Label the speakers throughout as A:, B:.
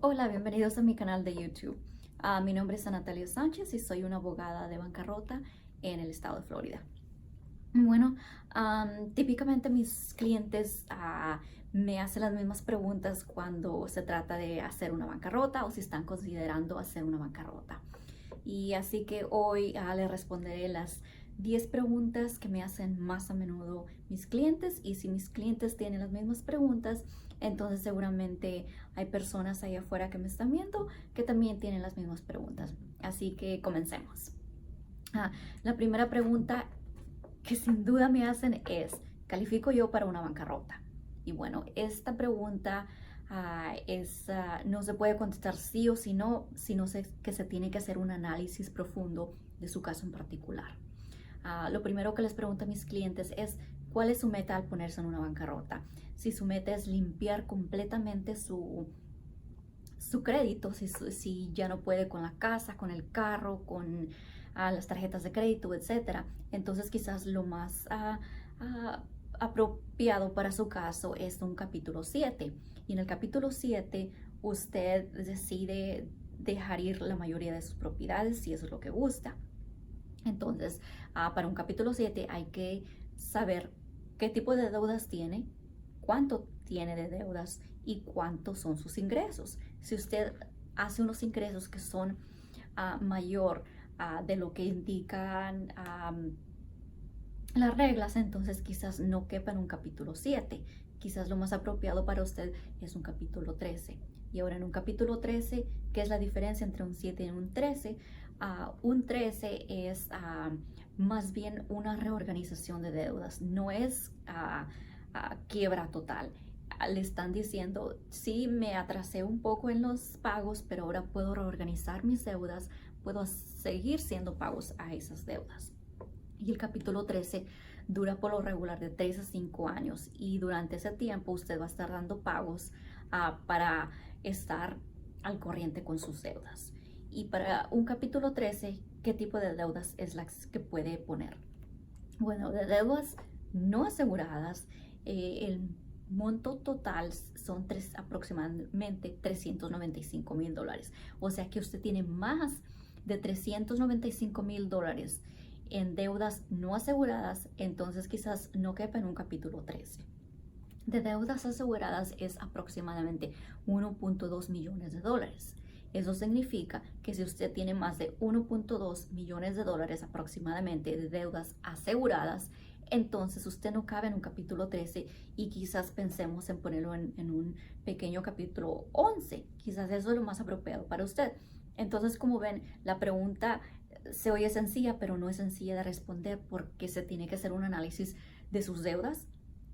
A: Hola, bienvenidos a mi canal de YouTube. Mi nombre es Natalia Sánchez y soy una abogada de bancarrota en el estado de Florida. Bueno, típicamente mis clientes me hacen las mismas preguntas cuando se trata de hacer una bancarrota o si están considerando hacer una bancarrota. Y así que hoy les responderé las 10 preguntas que me hacen más a menudo mis clientes, y si mis clientes tienen las mismas preguntas, entonces seguramente hay personas allá afuera que me están viendo que también tienen las mismas preguntas. Así que comencemos. La primera pregunta que sin duda me hacen es: ¿califico yo para una bancarrota? Y bueno, esta pregunta no se puede contestar sí o sí no, sino que se tiene que hacer un análisis profundo de su caso en particular. Lo primero que les pregunto a mis clientes es: ¿cuál es su meta al ponerse en una bancarrota? Si su meta es limpiar completamente su crédito, si ya no puede con la casa, con el carro, con las tarjetas de crédito, etcétera, entonces quizás lo más apropiado para su caso es un capítulo 7. Y en el capítulo 7 usted decide dejar ir la mayoría de sus propiedades si eso es lo que gusta. Entonces, para un capítulo 7 hay que saber qué tipo de deudas tiene, cuánto tiene de deudas y cuántos son sus ingresos. Si usted hace unos ingresos que son mayor de lo que indican las reglas, entonces quizás no quepa en un capítulo 7. Quizás lo más apropiado para usted es un capítulo 13. Y ahora en un capítulo 13, ¿qué es la diferencia entre un 7 y un 13? Un 13 es más bien una reorganización de deudas, no es quiebra total. Le están diciendo: sí, me atrasé un poco en los pagos, pero ahora puedo reorganizar mis deudas, puedo seguir siendo pagos a esas deudas. Y el capítulo 13 dura por lo regular de 3 a 5 años, y durante ese tiempo usted va a estar dando pagos para estar al corriente con sus deudas. Y para un capítulo 13, ¿qué tipo de deudas es la que puede poner? Bueno, de deudas no aseguradas, el monto total son aproximadamente $395,000. O sea que usted tiene más de $395,000 en deudas no aseguradas, entonces quizás no quepa en un capítulo 13. De deudas aseguradas es aproximadamente $1.2 millones. Eso significa que si usted tiene más de $1.2 millones aproximadamente de deudas aseguradas, entonces usted no cabe en un capítulo 13 y quizás pensemos en ponerlo en un pequeño capítulo 11. Quizás eso es lo más apropiado para usted. Entonces, como ven, la pregunta se oye sencilla, pero no es sencilla de responder, porque se tiene que hacer un análisis de sus deudas,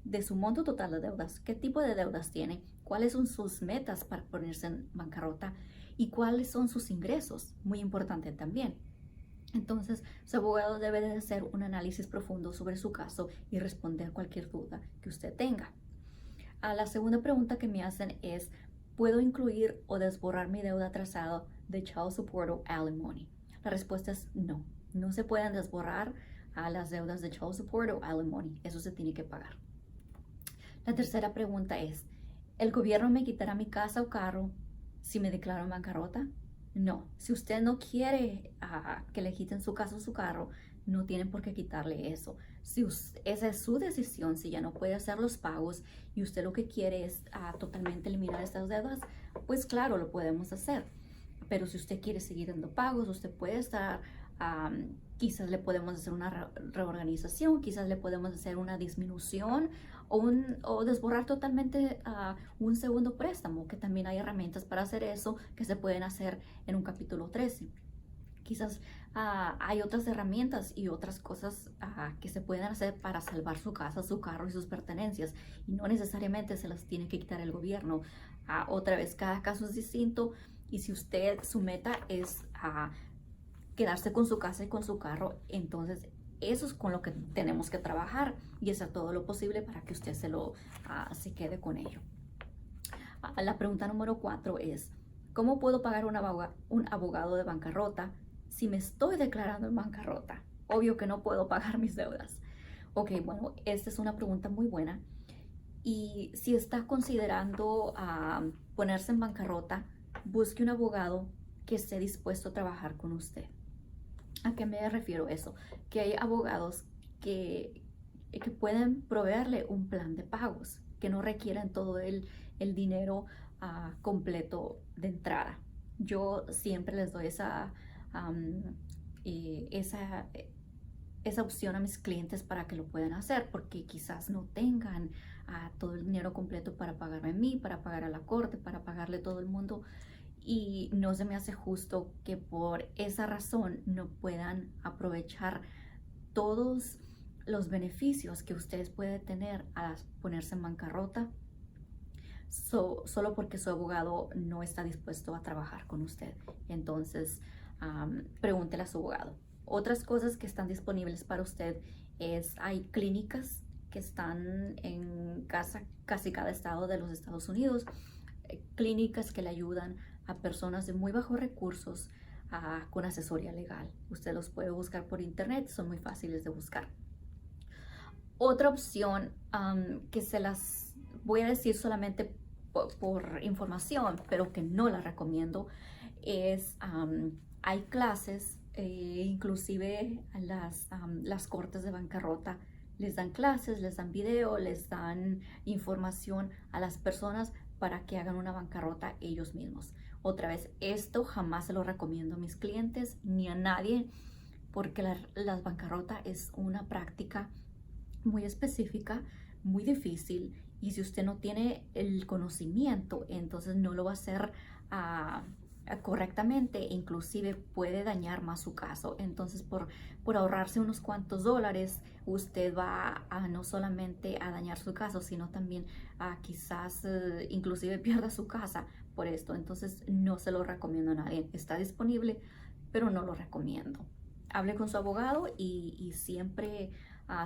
A: de su monto total de deudas, qué tipo de deudas tiene, cuáles son sus metas para ponerse en bancarrota y cuáles son sus ingresos, muy importante también. Entonces, su abogado debe de hacer un análisis profundo sobre su caso y responder cualquier duda que usted tenga. La segunda pregunta que me hacen es: ¿puedo incluir o desborrar mi deuda atrasada de child support o alimony? La respuesta es no. No se pueden desborrar las deudas de child support o alimony. Eso se tiene que pagar. La tercera pregunta es: ¿el gobierno me quitará mi casa o carro si me declaro en bancarrota? No. Si usted no quiere que le quiten su casa o su carro, no tienen por qué quitarle eso. Si esa es su decisión, si ya no puede hacer los pagos y usted lo que quiere es totalmente eliminar estas deudas, pues claro, lo podemos hacer. Pero si usted quiere seguir dando pagos, usted puede estar, quizás le podemos hacer una reorganización, quizás le podemos hacer una disminución o desborrar totalmente un segundo préstamo, que también hay herramientas para hacer eso que se pueden hacer en un capítulo 13. Quizás hay otras herramientas y otras cosas que se pueden hacer para salvar su casa, su carro y sus pertenencias, y no necesariamente se las tiene que quitar el gobierno. Otra vez, cada caso es distinto, y si su meta es quedarse con su casa y con su carro, entonces eso es con lo que tenemos que trabajar y hacer todo lo posible para que usted se quede con ello. La pregunta número 4 es: ¿cómo puedo pagar un abogado de bancarrota si me estoy declarando en bancarrota? Obvio que no puedo pagar mis deudas. Ok, bueno, esta es una pregunta muy buena. Y si está considerando ponerse en bancarrota, busque un abogado que esté dispuesto a trabajar con usted. ¿A qué me refiero eso? Que hay abogados que pueden proveerle un plan de pagos, que no requieren todo el dinero completo de entrada. Yo siempre les doy esa, esa opción a mis clientes para que lo puedan hacer, porque quizás no tengan todo el dinero completo para pagarme a mí, para pagar a la corte, para pagarle a todo el mundo. Y no se me hace justo que por esa razón no puedan aprovechar todos los beneficios que ustedes pueden tener al ponerse en bancarrota, solo porque su abogado no está dispuesto a trabajar con usted. Entonces, pregúntele a su abogado. Otras cosas que están disponibles para usted hay clínicas que están en casi cada estado de los Estados Unidos, clínicas que le ayudan a personas de muy bajos recursos con asesoría legal. Usted los puede buscar por internet, son muy fáciles de buscar. Otra opción que se las voy a decir solamente por información, pero que no la recomiendo, es hay clases, inclusive las cortes de bancarrota les dan clases, les dan video, les dan información a las personas para que hagan una bancarrota ellos mismos. Otra vez, esto jamás se lo recomiendo a mis clientes ni a nadie, porque la bancarrota es una práctica muy específica, muy difícil, y si usted no tiene el conocimiento, entonces no lo va a hacer correctamente, inclusive puede dañar más su caso. Entonces por ahorrarse unos cuantos dólares, usted va a no solamente a dañar su caso, sino también quizás inclusive pierda su casa por esto. Entonces no se lo recomiendo a nadie. Está disponible, pero no lo recomiendo. Hable con su abogado y siempre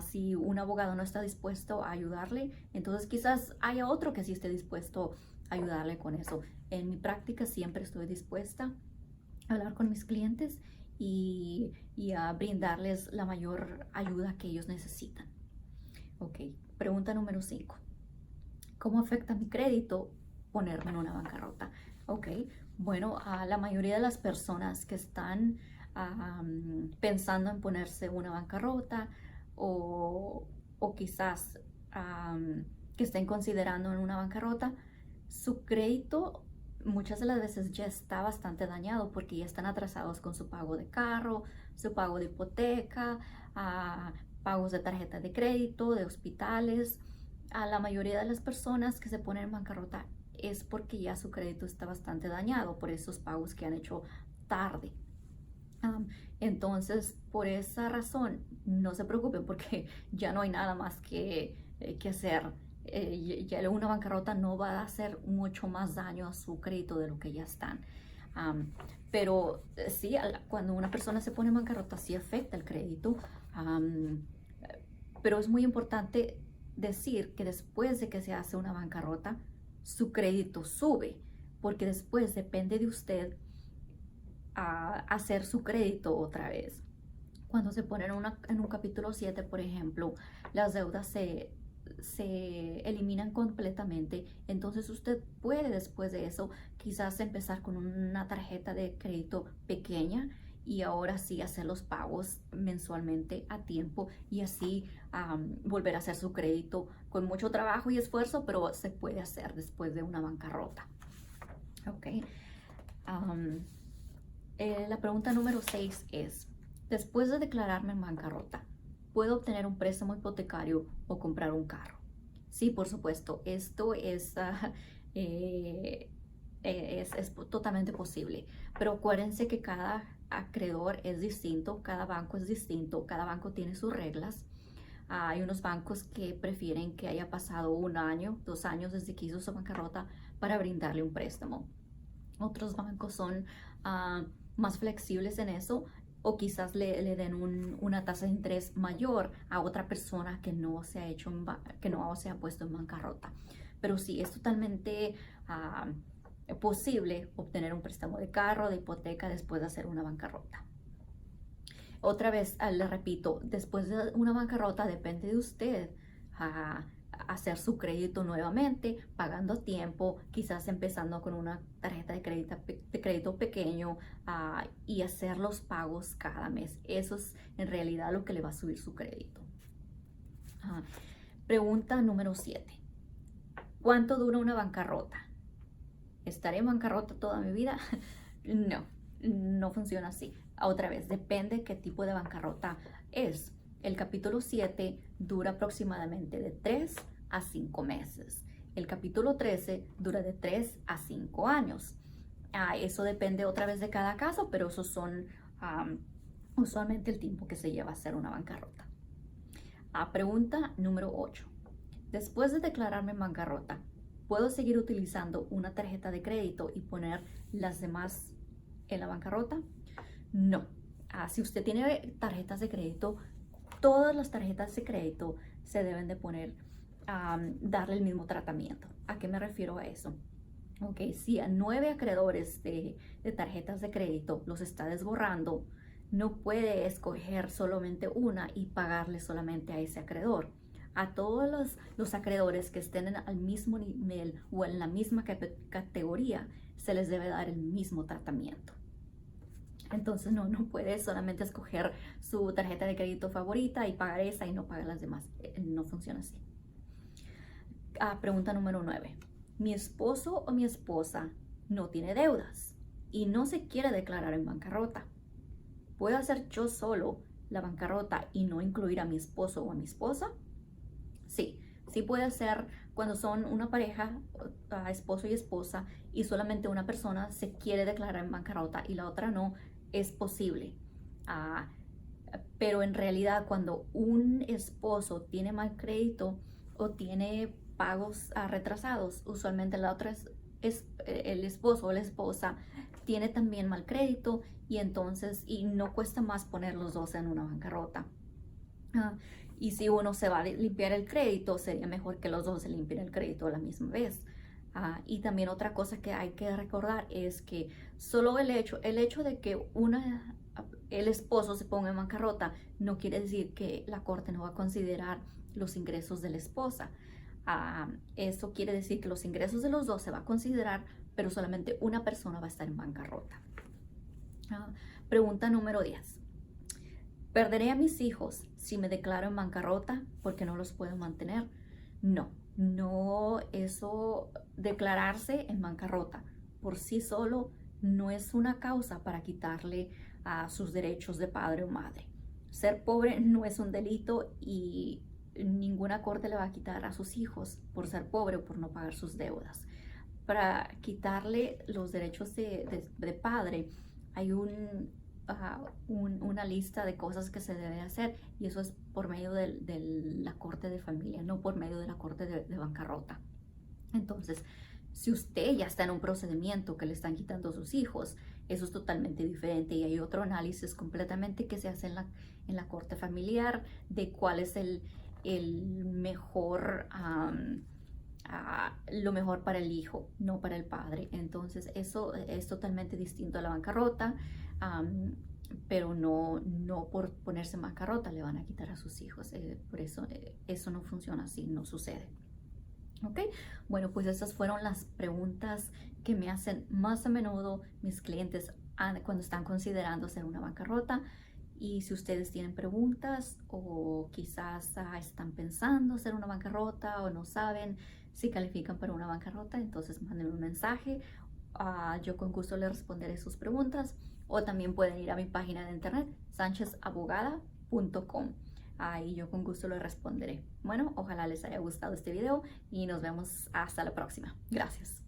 A: si un abogado no está dispuesto a ayudarle, entonces quizás haya otro que sí esté dispuesto a ayudarle con eso. En mi práctica siempre estoy dispuesta a hablar con mis clientes y a brindarles la mayor ayuda que ellos necesitan. Ok, pregunta número 5. ¿Cómo afecta mi crédito ponerme en una bancarrota? Ok, bueno, a la mayoría de las personas que están pensando en ponerse una bancarrota o quizás que estén considerando en una bancarrota, su crédito muchas de las veces ya está bastante dañado porque ya están atrasados con su pago de carro, su pago de hipoteca, pagos de tarjeta de crédito, de hospitales. A la mayoría de las personas que se ponen en bancarrota es porque ya su crédito está bastante dañado por esos pagos que han hecho tarde. Entonces, por esa razón, no se preocupen porque ya no hay nada más que hacer. Ya una bancarrota no va a hacer mucho más daño a su crédito de lo que ya están. Pero sí, cuando una persona se pone en bancarrota, sí afecta el crédito. Pero es muy importante decir que después de que se hace una bancarrota, su crédito sube, porque después depende de usted hacer su crédito otra vez. Cuando se pone en un capítulo 7, por ejemplo, las deudas se eliminan completamente. Entonces usted puede después de eso quizás empezar con una tarjeta de crédito pequeña y ahora sí hacer los pagos mensualmente a tiempo y así volver a hacer su crédito con mucho trabajo y esfuerzo, pero se puede hacer después de una bancarrota. Ok. La pregunta número 6 es, después de declararme en bancarrota, ¿puedo obtener un préstamo hipotecario o comprar un carro? Sí, por supuesto, esto es totalmente posible, pero acuérdense que cada acreedor es distinto, cada banco es distinto, cada banco tiene sus reglas. Hay unos bancos que prefieren que haya pasado 1 año, 2 años desde que hizo su bancarrota para brindarle un préstamo. Otros bancos son más flexibles en eso, o quizás le den una tasa de interés mayor a otra persona que no se ha puesto en bancarrota. Pero sí, es totalmente posible obtener un préstamo de carro, de hipoteca después de hacer una bancarrota. Otra vez, le repito, después de una bancarrota depende de usted hacer su crédito nuevamente, pagando a tiempo, quizás empezando con una tarjeta de crédito pequeño, y hacer los pagos cada mes. Eso es en realidad lo que le va a subir su crédito. Pregunta número 7. ¿Cuánto dura una bancarrota? ¿Estaré en bancarrota toda mi vida? No, no funciona así. Otra vez, depende qué tipo de bancarrota es. El capítulo 7 dura aproximadamente de 3 a 5 meses. El capítulo 13 dura de 3 a 5 años. Eso depende otra vez de cada caso, pero esos son usualmente el tiempo que se lleva a hacer una bancarrota. Pregunta número 8. Después de declararme en bancarrota, ¿puedo seguir utilizando una tarjeta de crédito y poner las demás en la bancarrota? No. Si usted tiene tarjetas de crédito, todas las tarjetas de crédito se deben de poner, darle el mismo tratamiento. ¿A qué me refiero a eso? Ok, si a 9 acreedores de tarjetas de crédito los está desborrando, no puede escoger solamente una y pagarle solamente a ese acreedor. A todos los acreedores que estén al mismo nivel o en la misma categoría, se les debe dar el mismo tratamiento. Entonces no puede solamente escoger su tarjeta de crédito favorita y pagar esa y no pagar las demás. No funciona así. Pregunta número 9. Mi esposo o mi esposa no tiene deudas y no se quiere declarar en bancarrota. ¿Puedo hacer yo solo la bancarrota y no incluir a mi esposo o a mi esposa? Sí puede hacer cuando son una pareja, esposo y esposa, y solamente una persona se quiere declarar en bancarrota y la otra no, es posible. Pero en realidad cuando un esposo tiene mal crédito o tiene pagos retrasados, usualmente la otra es el esposo o la esposa tiene también mal crédito y no cuesta más poner los dos en una bancarrota. Y si uno se va a limpiar el crédito, sería mejor que los dos se limpien el crédito a la misma vez. Y también otra cosa que hay que recordar es que solo el hecho de que el esposo se ponga en bancarrota no quiere decir que la corte no va a considerar los ingresos de la esposa. Eso quiere decir que los ingresos de los dos se va a considerar, pero solamente una persona va a estar en bancarrota. Pregunta número 10. ¿Perderé a mis hijos si me declaro en bancarrota porque no los puedo mantener? No, eso declararse en bancarrota por sí solo no es una causa para quitarle sus derechos de padre o madre. Ser pobre no es un delito y ninguna corte le va a quitar a sus hijos por ser pobre o por no pagar sus deudas. Para quitarle los derechos de padre hay una lista de cosas que se debe hacer y eso es por medio de la corte de familia, no por medio de la corte de bancarrota. Entonces, si usted ya está en un procedimiento que le están quitando a sus hijos, eso es totalmente diferente y hay otro análisis completamente que se hace en la corte familiar de cuál es el mejor, lo mejor para el hijo, no para el padre. Entonces eso es totalmente distinto a la bancarrota, pero no por ponerse en bancarrota le van a quitar a sus hijos. Por eso eso no funciona así, no sucede. ¿Ok? Bueno, pues esas fueron las preguntas que me hacen más a menudo mis clientes cuando están considerando hacer una bancarrota. Y si ustedes tienen preguntas o quizás están pensando hacer una bancarrota o no saben si califican para una bancarrota, entonces mándenme un mensaje. Yo con gusto les responderé sus preguntas. O también pueden ir a mi página de internet, sanchezabogada.com. Ahí yo con gusto les responderé. Bueno, ojalá les haya gustado este video y nos vemos hasta la próxima. Gracias.